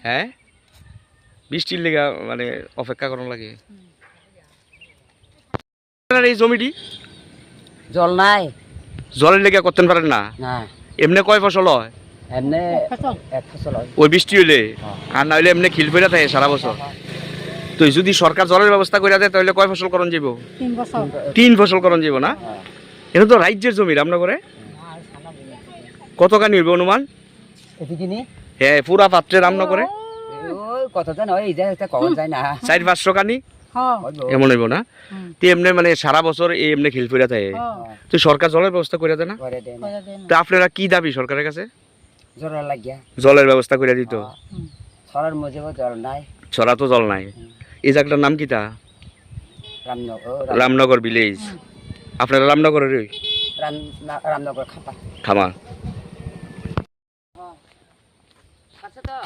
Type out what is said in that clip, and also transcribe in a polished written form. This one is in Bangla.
হ্যাঁ বৃষ্টির লেগা মানে অপেক্ষা করার লাগে এই জমিটি জল নাই জলের লেগে করতে পারেন না না এমনি কয় ফসল হয় এমনি এক ফসল হয় ওই বৃষ্টি হইলে আর না হইলে এমনি খিল ফেরা থাকে সারা বছর তো যদি সরকার জলের ব্যবস্থা করে দেয় তাহলে কয় ফসল করণ যাব 3 ফসল করণ যাব না এটা তো রাজ্যের জমি রামনগরে কত কানি হইবে অনুমান এদিকে নি হ্যাঁ পুরা পাত্রে রামনগরে ওই কত জন হয় এই যে এটা কখন যায় না 4-500 কানি এমন হইব না তো এমনি মানে সারা বছর এমনি খিল ফেরা থাকে তো সরকার জলের ব্যবস্থা করে দেয় না করে দেন তো আপনারা কি দাবি সরকারের কাছে জল লাগিয়া জলের ব্যবস্থা করে দিত ছড়ার মধ্যে জল নাই ছড়া তো জল নাই এই জায়গাটার নাম কিটা রামনগর ভিলেজ আপনারা রামনগরের রামনগর খাপা খামা আচ্ছা তো